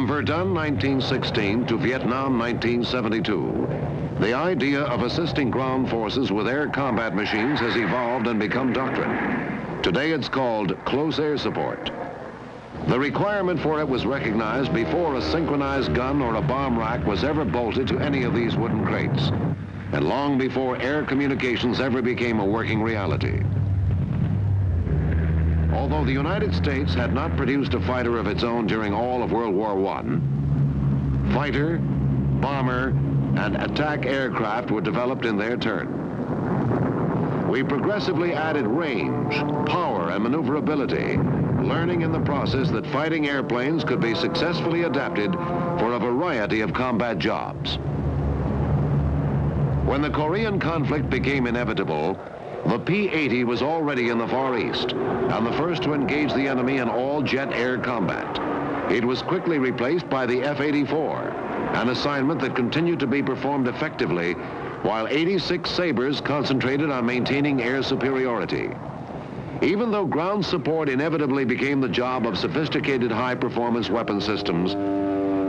From Verdun 1916 to Vietnam 1972, the idea of assisting ground forces with air combat machines has evolved and become doctrine. Today it's called close air support. The requirement for it was recognized before a synchronized gun or a bomb rack was ever bolted to any of these wooden crates, and long before air communications ever became a working reality. Although the United States had not produced a fighter of its own during all of World War I, fighter, bomber, and attack aircraft were developed in their turn. We progressively added range, power, and maneuverability, learning in the process that fighting airplanes could be successfully adapted for a variety of combat jobs. When the Korean conflict became inevitable, the P-80 was already in the Far East and the first to engage the enemy in all-jet air combat. It was quickly replaced by the F-84, an assignment that continued to be performed effectively while 86 Sabres concentrated on maintaining air superiority. Even though ground support inevitably became the job of sophisticated high-performance weapon systems,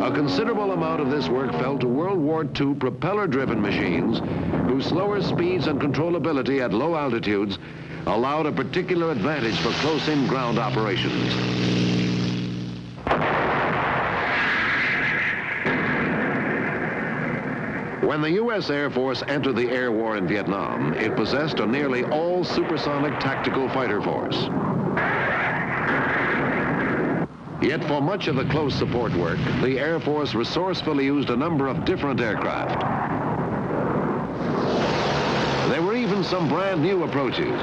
a considerable amount of this work fell to World War II propeller-driven machines whose slower speeds and controllability at low altitudes allowed a particular advantage for close-in ground operations. When the U.S. Air Force entered the air war in Vietnam, it possessed a nearly all-supersonic tactical fighter force. Yet for much of the close support work, the Air Force resourcefully used a number of different aircraft. There were even some brand new approaches.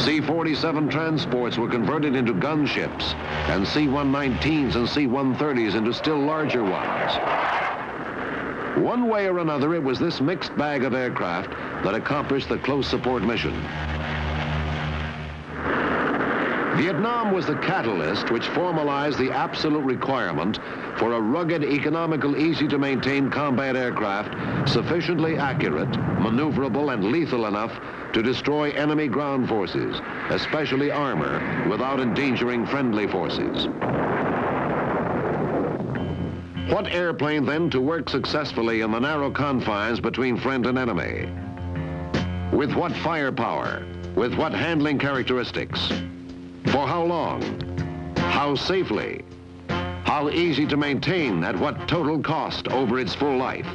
C-47 transports were converted into gunships, and C-119s and C-130s into still larger ones. One way or another, it was this mixed bag of aircraft that accomplished the close support mission. Vietnam was the catalyst which formalized the absolute requirement for a rugged, economical, easy-to-maintain combat aircraft sufficiently accurate, maneuverable, and lethal enough to destroy enemy ground forces, especially armor, without endangering friendly forces. What airplane, then, to work successfully in the narrow confines between friend and enemy? With what firepower? With what handling characteristics? For how long? How safely? How easy to maintain at what total cost over its full life?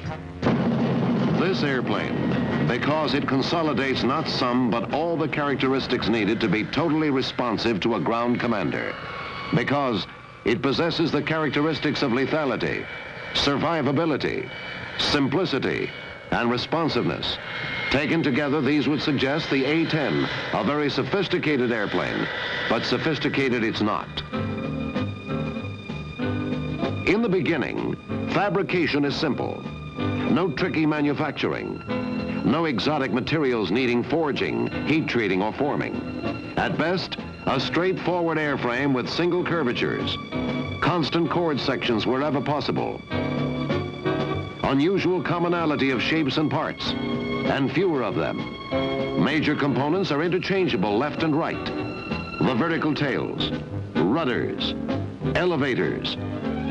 This airplane, because it consolidates not some but all the characteristics needed to be totally responsive to a ground commander. Because it possesses the characteristics of lethality, survivability, simplicity, and responsiveness. Taken together, these would suggest the A-10, a very sophisticated airplane, but sophisticated it's not. In the beginning, fabrication is simple. No tricky manufacturing. No exotic materials needing forging, heat treating, or forming. At best, a straightforward airframe with single curvatures. Constant chord sections wherever possible. Unusual commonality of shapes and parts, and fewer of them. Major components are interchangeable left and right. The vertical tails, rudders, elevators,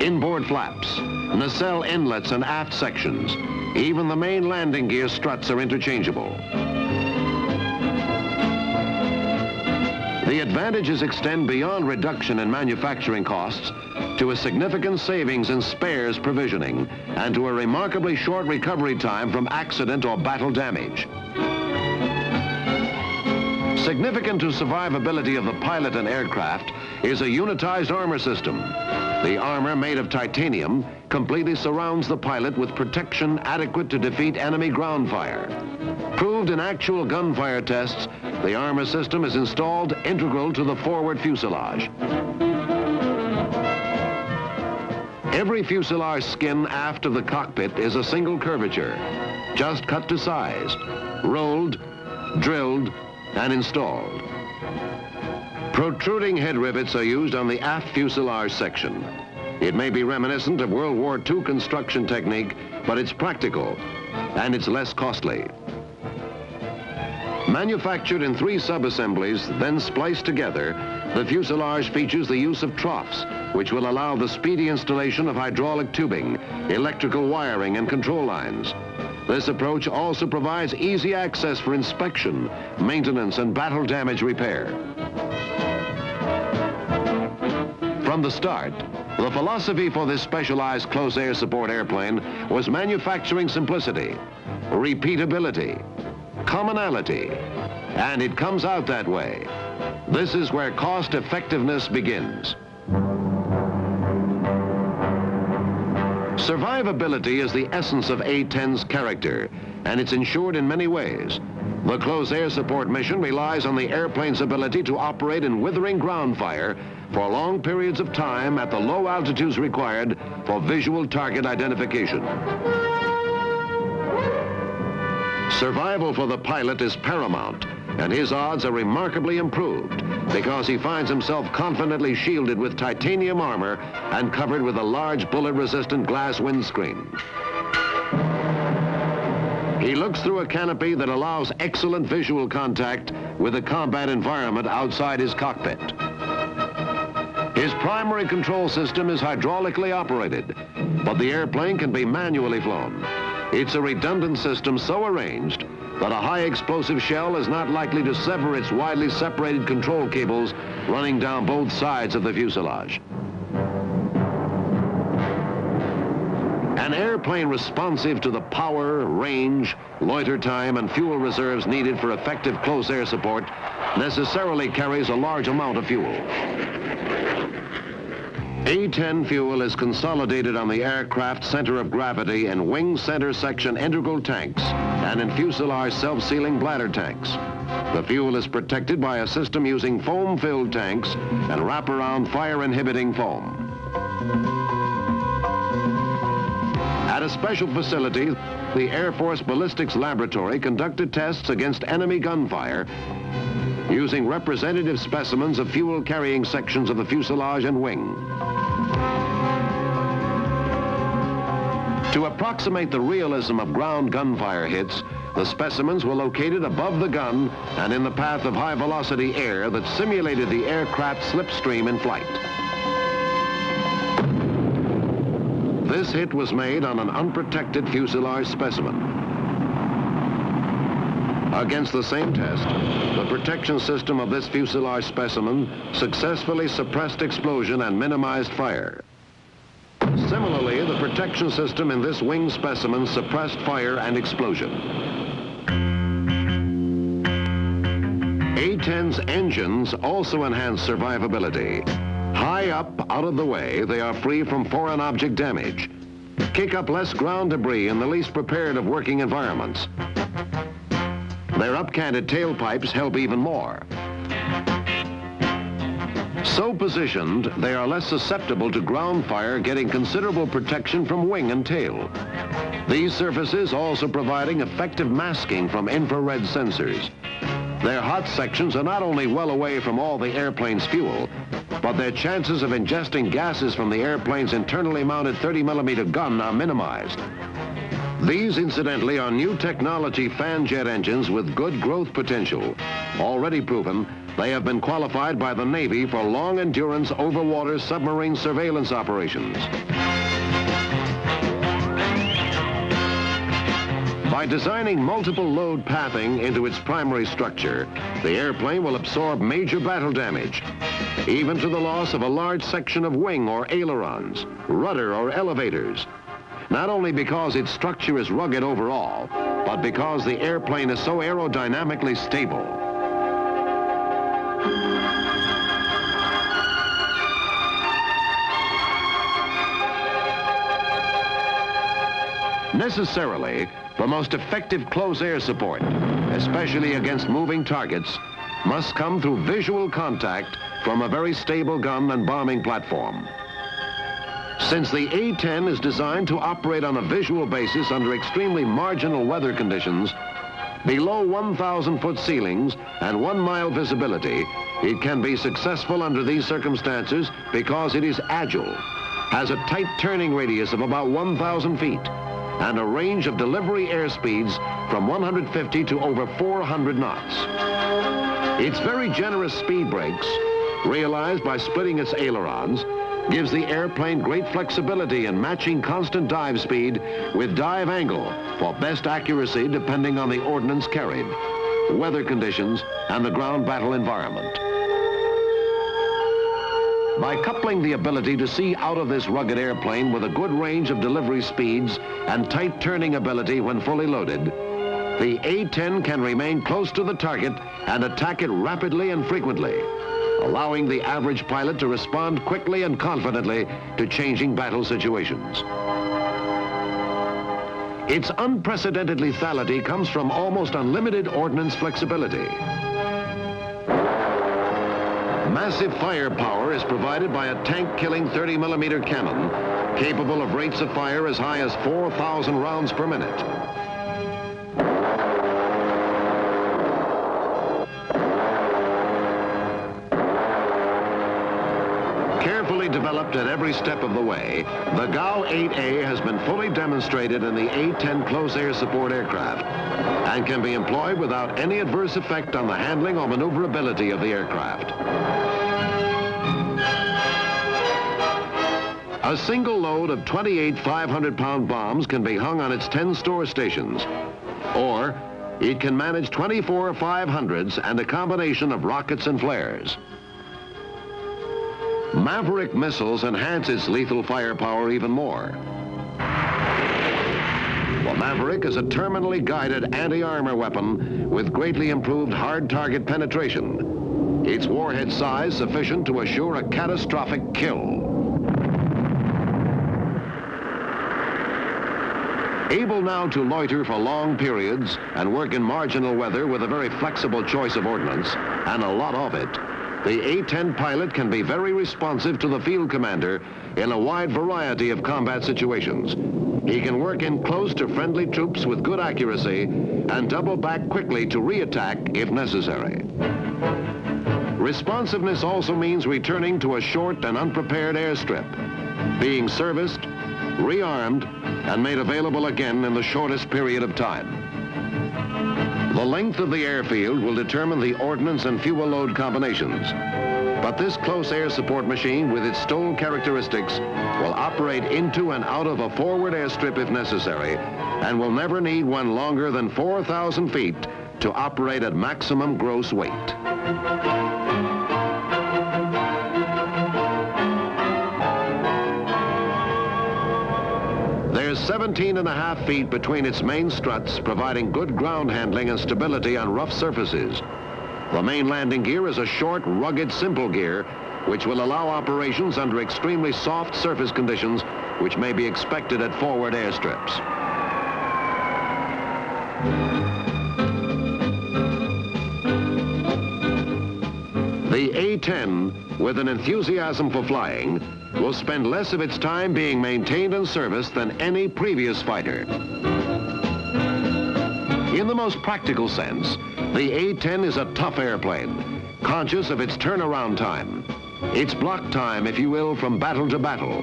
inboard flaps, nacelle inlets and aft sections. Even the main landing gear struts are interchangeable. The advantages extend beyond reduction in manufacturing costs to a significant savings in spares provisioning and to a remarkably short recovery time from accident or battle damage. Significant to survivability of the pilot and aircraft is a unitized armor system. The armor, made of titanium, completely surrounds the pilot with protection adequate to defeat enemy ground fire. Proved in actual gunfire tests, the armor system is installed integral to the forward fuselage. Every fuselage skin aft of the cockpit is a single curvature, just cut to size, rolled, drilled, and installed. Protruding head rivets are used on the aft fuselage section. It may be reminiscent of World War II construction technique, but it's practical, and it's less costly. Manufactured in 3 sub-assemblies, then spliced together, the fuselage features the use of troughs, which will allow the speedy installation of hydraulic tubing, electrical wiring, and control lines. This approach also provides easy access for inspection, maintenance, and battle damage repair. From the start, the philosophy for this specialized close air support airplane was manufacturing simplicity, repeatability, commonality, and it comes out that way. This is where cost effectiveness begins. Survivability is the essence of A-10's character, and it's ensured in many ways. The close air support mission relies on the airplane's ability to operate in withering ground fire for long periods of time at the low altitudes required for visual target identification. Survival for the pilot is paramount, and his odds are remarkably improved because he finds himself confidently shielded with titanium armor and covered with a large bullet-resistant glass windscreen. He looks through a canopy that allows excellent visual contact with the combat environment outside his cockpit. His primary control system is hydraulically operated, but the airplane can be manually flown. It's a redundant system so arranged that a high explosive shell is not likely to sever its widely separated control cables running down both sides of the fuselage. An airplane responsive to the power, range, loiter time, and fuel reserves needed for effective close air support necessarily carries a large amount of fuel. A-10 fuel is consolidated on the aircraft center of gravity in wing center section integral tanks and in fuselage self-sealing bladder tanks. The fuel is protected by a system using foam-filled tanks and wraparound fire-inhibiting foam. At a special facility, the Air Force Ballistics Laboratory conducted tests against enemy gunfire using representative specimens of fuel-carrying sections of the fuselage and wing. To approximate the realism of ground gunfire hits, the specimens were located above the gun and in the path of high-velocity air that simulated the aircraft slipstream in flight. This hit was made on an unprotected fuselage specimen. Against the same test, the protection system of this fuselage specimen successfully suppressed explosion and minimized fire. Similarly, the protection system in this wing specimen suppressed fire and explosion. A-10's engines also enhance survivability. High up, out of the way, they are free from foreign object damage, kick up less ground debris in the least prepared of working environments. Their upcanted tailpipes help even more. So positioned, they are less susceptible to ground fire, getting considerable protection from wing and tail. These surfaces also providing effective masking from infrared sensors. Their hot sections are not only well away from all the airplane's fuel, but their chances of ingesting gases from the airplane's internally mounted 30mm gun are minimized. These, incidentally, are new technology fan jet engines with good growth potential. Already proven, they have been qualified by the Navy for long-endurance overwater submarine surveillance operations. By designing multiple load pathing into its primary structure, the airplane will absorb major battle damage, even to the loss of a large section of wing or ailerons, rudder or elevators. Not only because its structure is rugged overall, but because the airplane is so aerodynamically stable. Necessarily, the most effective close air support, especially against moving targets, must come through visual contact from a very stable gun and bombing platform. Since the A-10 is designed to operate on a visual basis under extremely marginal weather conditions, below 1,000-foot ceilings and 1-mile visibility, it can be successful under these circumstances because it is agile, has a tight turning radius of about 1,000 feet, and a range of delivery airspeeds from 150 to over 400 knots. Its very generous speed brakes, realized by splitting its ailerons, gives the airplane great flexibility in matching constant dive speed with dive angle for best accuracy depending on the ordnance carried, weather conditions, and the ground battle environment. By coupling the ability to see out of this rugged airplane with a good range of delivery speeds and tight turning ability when fully loaded, the A-10 can remain close to the target and attack it rapidly and frequently, allowing the average pilot to respond quickly and confidently to changing battle situations. Its unprecedented lethality comes from almost unlimited ordnance flexibility. Massive firepower is provided by a tank-killing 30mm cannon capable of rates of fire as high as 4,000 rounds per minute. Carefully developed at every step of the way, the GAU-8A has been fully demonstrated in the A-10 close air support aircraft and can be employed without any adverse effect on the handling or maneuverability of the aircraft. A single load of 28 500-pound bombs can be hung on its 10 store stations, or it can manage 24 500s and a combination of rockets and flares. Maverick missiles enhance its lethal firepower even more. The Maverick is a terminally guided anti-armor weapon with greatly improved hard target penetration. Its warhead size sufficient to assure a catastrophic kill. Able now to loiter for long periods and work in marginal weather with a very flexible choice of ordnance, and a lot of it, the A-10 pilot can be very responsive to the field commander in a wide variety of combat situations. He can work in close to friendly troops with good accuracy and double back quickly to re-attack if necessary. Responsiveness also means returning to a short and unprepared airstrip, being serviced, rearmed, and made available again in the shortest period of time. The length of the airfield will determine the ordnance and fuel load combinations. But this close air support machine with its STOL characteristics will operate into and out of a forward airstrip if necessary, and will never need one longer than 4,000 feet to operate at maximum gross weight. There's 17.5 feet between its main struts, providing good ground handling and stability on rough surfaces. The main landing gear is a short, rugged, simple gear, which will allow operations under extremely soft surface conditions, which may be expected at forward airstrips. The A-10, with an enthusiasm for flying, will spend less of its time being maintained and serviced than any previous fighter. In the most practical sense, the A-10 is a tough airplane, conscious of its turnaround time, its block time, if you will, from battle to battle,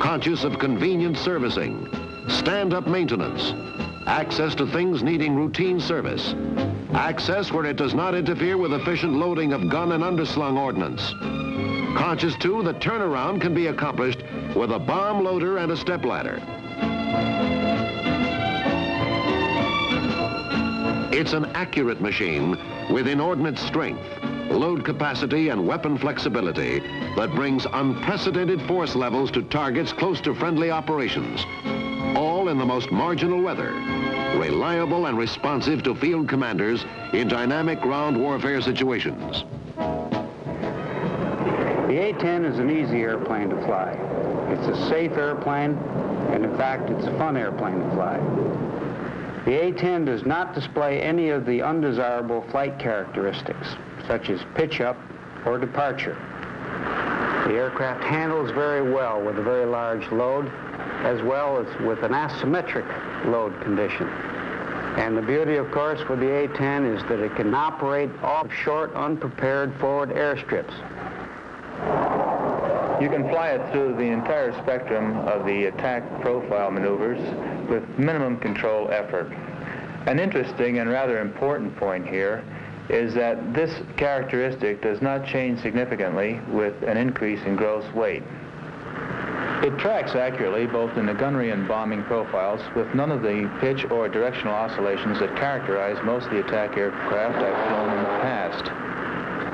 conscious of convenient servicing, stand-up maintenance, access to things needing routine service, access where it does not interfere with efficient loading of gun and underslung ordnance. Conscious, too, that turnaround can be accomplished with a bomb loader and a stepladder. It's an accurate machine with inordinate strength, load capacity, and weapon flexibility that brings unprecedented force levels to targets close to friendly operations, all in the most marginal weather, reliable and responsive to field commanders in dynamic ground warfare situations. The A-10 is an easy airplane to fly. It's a safe airplane, and in fact, it's a fun airplane to fly. The A-10 does not display any of the undesirable flight characteristics, such as pitch-up or departure. The aircraft handles very well with a very large load, as well as with an asymmetric load condition. And the beauty, of course, with the A-10 is that it can operate off short, unprepared forward airstrips. You can fly it through the entire spectrum of the attack profile maneuvers, with minimum control effort. An interesting and rather important point here is that this characteristic does not change significantly with an increase in gross weight. It tracks accurately both in the gunnery and bombing profiles with none of the pitch or directional oscillations that characterize most of the attack aircraft I've flown in the past.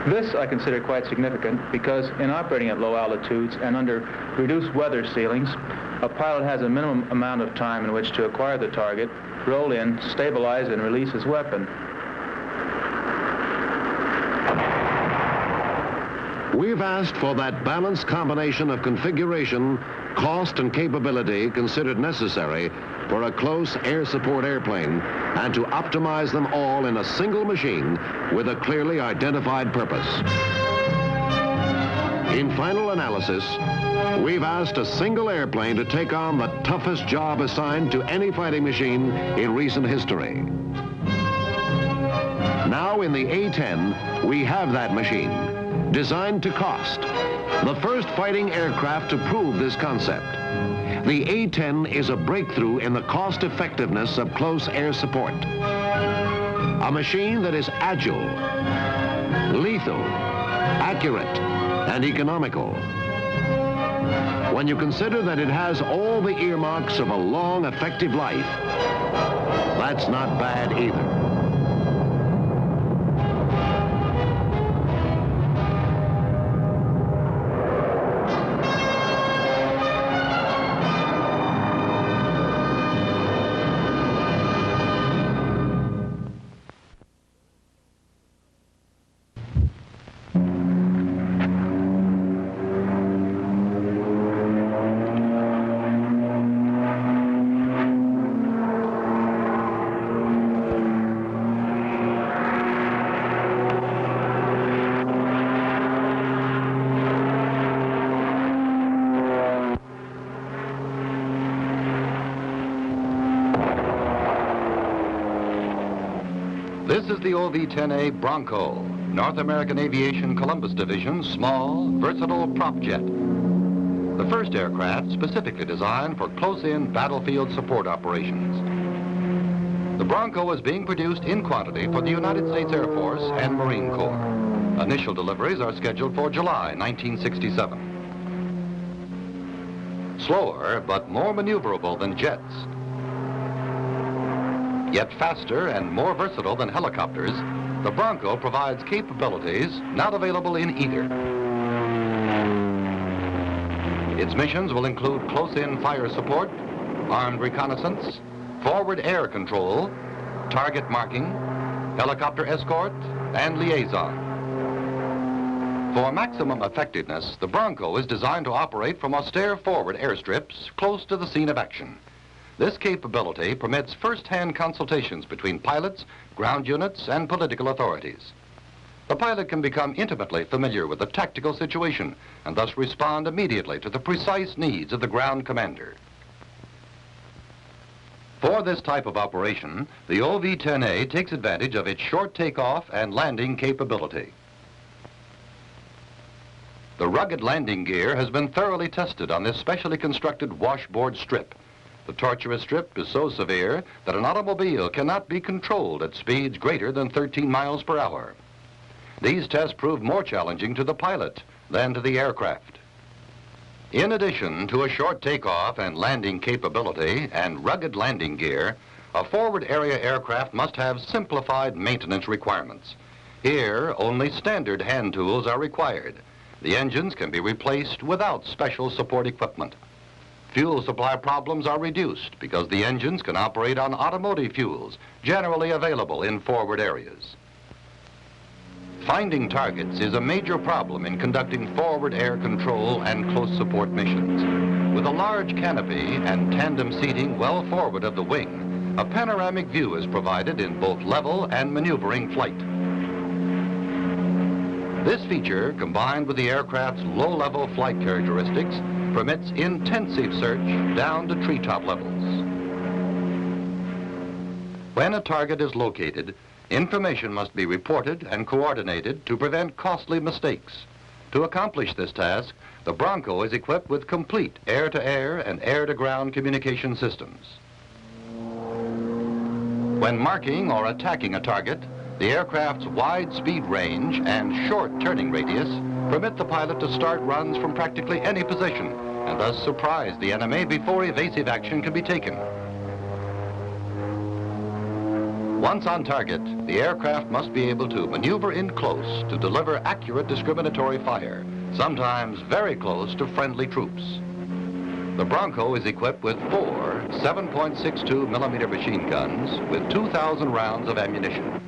This I consider quite significant because in operating at low altitudes and under reduced weather ceilings, a pilot has a minimum amount of time in which to acquire the target, roll in, stabilize, and release his weapon. We've asked for that balanced combination of configuration, cost, and capability considered necessary for a close air support airplane, and to optimize them all in a single machine with a clearly identified purpose. In final analysis, we've asked a single airplane to take on the toughest job assigned to any fighting machine in recent history. Now in the A-10, we have that machine, designed to cost. The first fighting aircraft to prove this concept. The A-10 is a breakthrough in the cost effectiveness of close air support. A machine that is agile, lethal, accurate, and economical. When you consider that it has all the earmarks of a long, effective life, that's not bad either. This is the OV-10A Bronco, North American Aviation Columbus Division's small, versatile prop jet. The first aircraft specifically designed for close-in battlefield support operations. The Bronco is being produced in quantity for the United States Air Force and Marine Corps. Initial deliveries are scheduled for July 1967. Slower, but more maneuverable than jets. Yet faster and more versatile than helicopters, the Bronco provides capabilities not available in either. Its missions will include close-in fire support, armed reconnaissance, forward air control, target marking, helicopter escort, and liaison. For maximum effectiveness, the Bronco is designed to operate from austere forward airstrips close to the scene of action. This capability permits first-hand consultations between pilots, ground units, and political authorities. The pilot can become intimately familiar with the tactical situation and thus respond immediately to the precise needs of the ground commander. For this type of operation, the OV-10A takes advantage of its short takeoff and landing capability. The rugged landing gear has been thoroughly tested on this specially constructed washboard strip. The tortuous strip is so severe that an automobile cannot be controlled at speeds greater than 13 miles per hour. These tests proved more challenging to the pilot than to the aircraft. In addition to a short takeoff and landing capability and rugged landing gear, a forward area aircraft must have simplified maintenance requirements. Here, only standard hand tools are required. The engines can be replaced without special support equipment. Fuel supply problems are reduced because the engines can operate on automotive fuels, generally available in forward areas. Finding targets is a major problem in conducting forward air control and close support missions. With a large canopy and tandem seating well forward of the wing, a panoramic view is provided in both level and maneuvering flight. This feature, combined with the aircraft's low-level flight characteristics, permits intensive search down to treetop levels. When a target is located, information must be reported and coordinated to prevent costly mistakes. To accomplish this task, the Bronco is equipped with complete air-to-air and air-to-ground communication systems. When marking or attacking a target, the aircraft's wide speed range and short turning radius permit the pilot to start runs from practically any position and thus surprise the enemy before evasive action can be taken. Once on target, the aircraft must be able to maneuver in close to deliver accurate discriminatory fire, sometimes very close to friendly troops. The Bronco is equipped with 4 7.62 millimeter machine guns with 2,000 rounds of ammunition.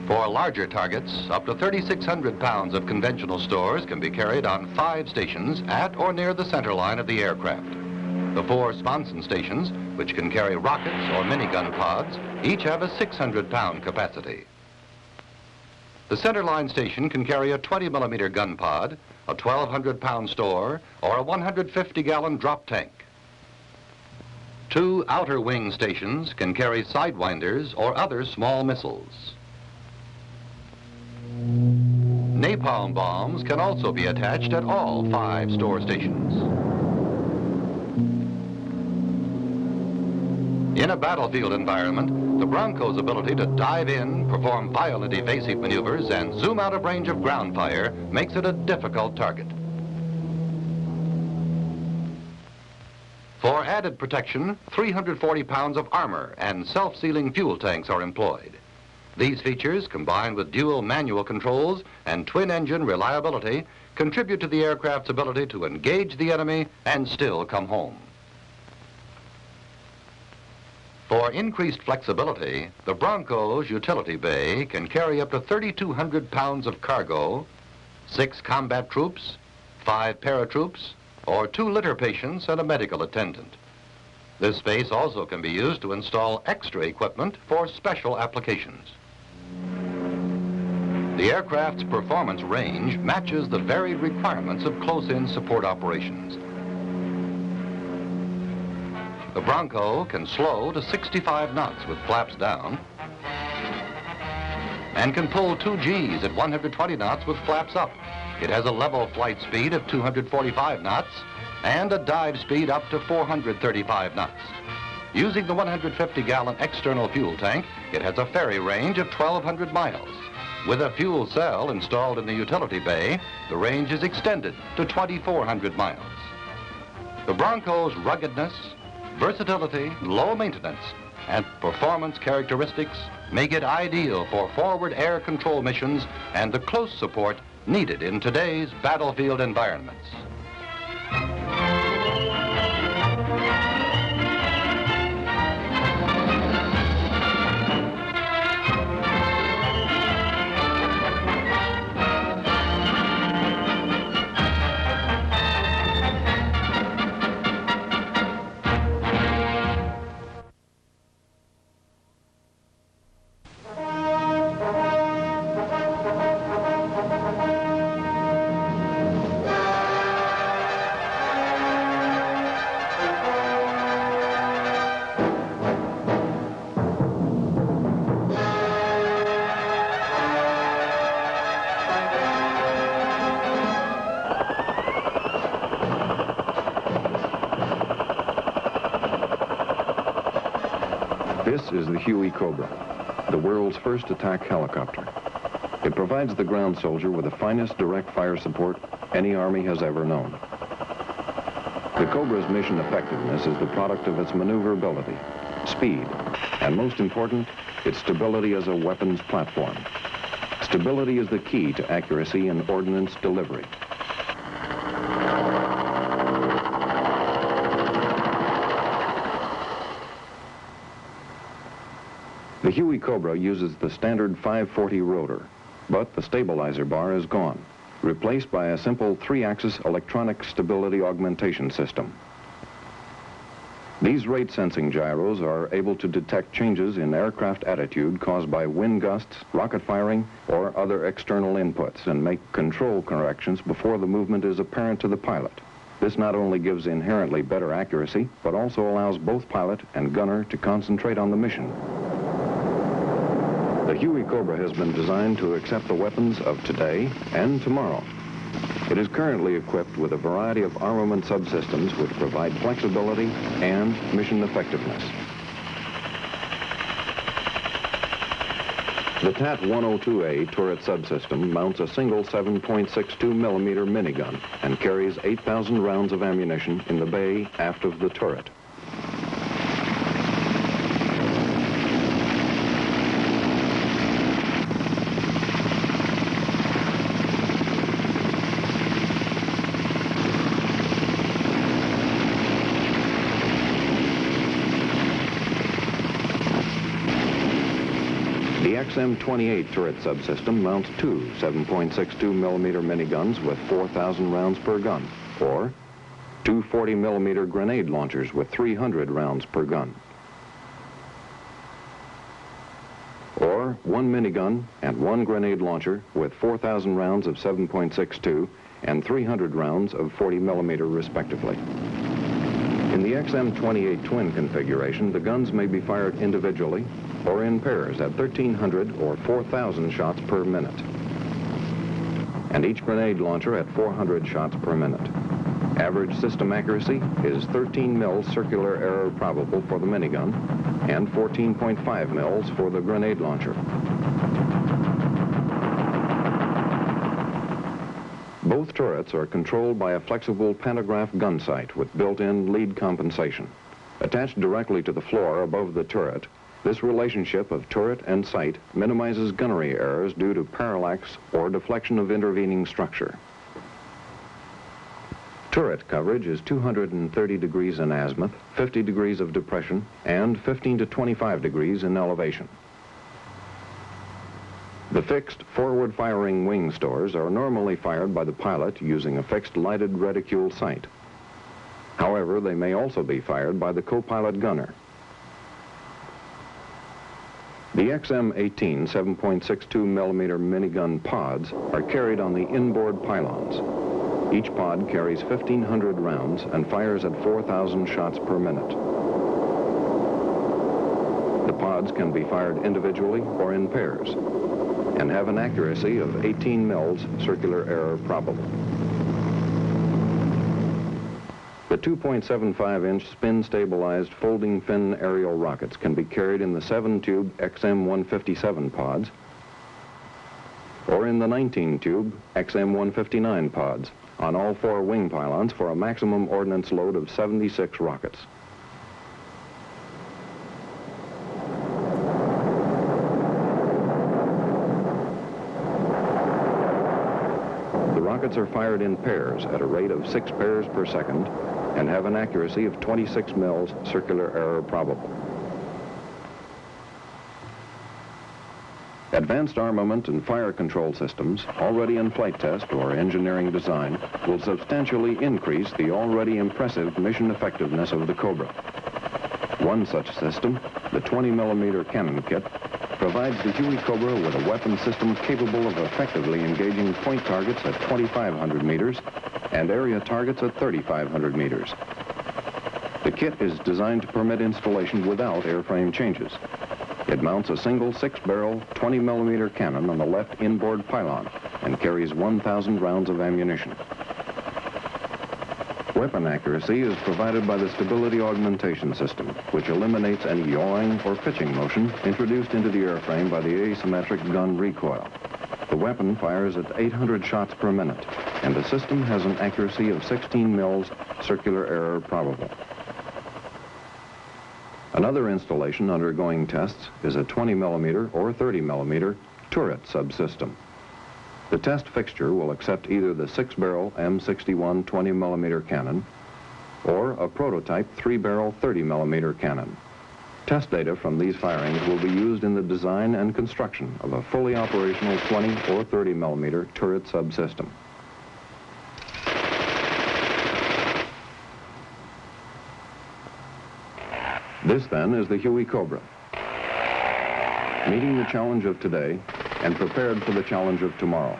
For larger targets, up to 3,600 pounds of conventional stores can be carried on 5 stations at or near the center line of the aircraft. The 4 sponson stations, which can carry rockets or minigun pods, each have a 600-pound capacity. The centerline station can carry a 20-millimeter gun pod, a 1,200-pound store, or a 150-gallon drop tank. 2 outer wing stations can carry sidewinders or other small missiles. Napalm bombs can also be attached at all 5 store stations. In a battlefield environment, the Bronco's ability to dive in, perform violent evasive maneuvers, and zoom out of range of ground fire makes it a difficult target. For added protection, 340 pounds of armor and self-sealing fuel tanks are employed. These features, combined with dual manual controls and twin-engine reliability, contribute to the aircraft's ability to engage the enemy and still come home. For increased flexibility, the Bronco's utility bay can carry up to 3,200 pounds of cargo, 6 combat troops, 5 paratroops, or 2 litter patients and a medical attendant. This space also can be used to install extra equipment for special applications. The aircraft's performance range matches the varied requirements of close-in support operations. The Bronco can slow to 65 knots with flaps down and can pull 2 Gs at 120 knots with flaps up. It has a level flight speed of 245 knots and a dive speed up to 435 knots. Using the 150-gallon external fuel tank, it has a ferry range of 1,200 miles. With a fuel cell installed in the utility bay, the range is extended to 2,400 miles. The Bronco's ruggedness, versatility, low maintenance, and performance characteristics make it ideal for forward air control missions and the close support needed in today's battlefield environments. This is the Huey Cobra, the world's first attack helicopter. It provides the ground soldier with the finest direct fire support any Army has ever known. The Cobra's mission effectiveness is the product of its maneuverability, speed, and most important, its stability as a weapons platform. Stability is the key to accuracy in ordnance delivery. The Huey Cobra uses the standard 540 rotor, but the stabilizer bar is gone, replaced by a simple 3-axis electronic stability augmentation system. These rate-sensing gyros are able to detect changes in aircraft attitude caused by wind gusts, rocket firing, or other external inputs and make control corrections before the movement is apparent to the pilot. This not only gives inherently better accuracy, but also allows both pilot and gunner to concentrate on the mission. The Huey Cobra has been designed to accept the weapons of today and tomorrow. It is currently equipped with a variety of armament subsystems which provide flexibility and mission effectiveness. The TAT-102A turret subsystem mounts a single 7.62 millimeter minigun and carries 8,000 rounds of ammunition in the bay aft of the turret. The XM-28 turret subsystem mounts two 7.62 millimeter miniguns with 4,000 rounds per gun, or two 40 millimeter grenade launchers with 300 rounds per gun, or one minigun and one grenade launcher with 4,000 rounds of 7.62 and 300 rounds of 40 millimeter respectively. In the XM-28 twin configuration, the guns may be fired individually or in pairs at 1,300 or 4,000 shots per minute, and each grenade launcher at 400 shots per minute. Average system accuracy is 13 mils circular error probable for the minigun and 14.5 mils for the grenade launcher. Both turrets are controlled by a flexible pantograph gun sight with built-in lead compensation. Attached directly to the floor above the turret, this relationship of turret and sight minimizes gunnery errors due to parallax or deflection of intervening structure. Turret coverage is 230 degrees in azimuth, 50 degrees of depression, and 15 to 25 degrees in elevation. The fixed forward-firing wing stores are normally fired by the pilot using a fixed lighted reticule sight. However, they may also be fired by the co-pilot gunner. The XM-18 7.62 millimeter minigun pods are carried on the inboard pylons. Each pod carries 1,500 rounds and fires at 4,000 shots per minute. The pods can be fired individually or in pairs and have an accuracy of 18 mils circular error probable. The 2.75-inch spin-stabilized folding fin aerial rockets can be carried in the 7-tube XM-157 pods or in the 19-tube XM-159 pods on all four wing pylons for a maximum ordnance load of 76 rockets. The rockets are fired in pairs at a rate of 6 pairs per second and have an accuracy of 26 mils circular error probable. Advanced armament and fire control systems, already in flight test or engineering design, will substantially increase the already impressive mission effectiveness of the Cobra. One such system, the 20 millimeter cannon kit, provides the Huey Cobra with a weapon system capable of effectively engaging point targets at 2,500 meters and area targets at 3,500 meters. The kit is designed to permit installation without airframe changes. It mounts a single 6-barrel, 20 millimeter cannon on the left inboard pylon and carries 1,000 rounds of ammunition. Weapon accuracy is provided by the stability augmentation system, which eliminates any yawing or pitching motion introduced into the airframe by the asymmetric gun recoil. The weapon fires at 800 shots per minute, and the system has an accuracy of 16 mils circular error probable. Another installation undergoing tests is a 20 millimeter or 30 millimeter turret subsystem. The test fixture will accept either the 6-barrel M61 20 millimeter cannon or a prototype 3-barrel 30 millimeter cannon. Test data from these firings will be used in the design and construction of a fully operational 20 or 30 millimeter turret subsystem. This, then, is the Huey Cobra, meeting the challenge of today and prepared for the challenge of tomorrow.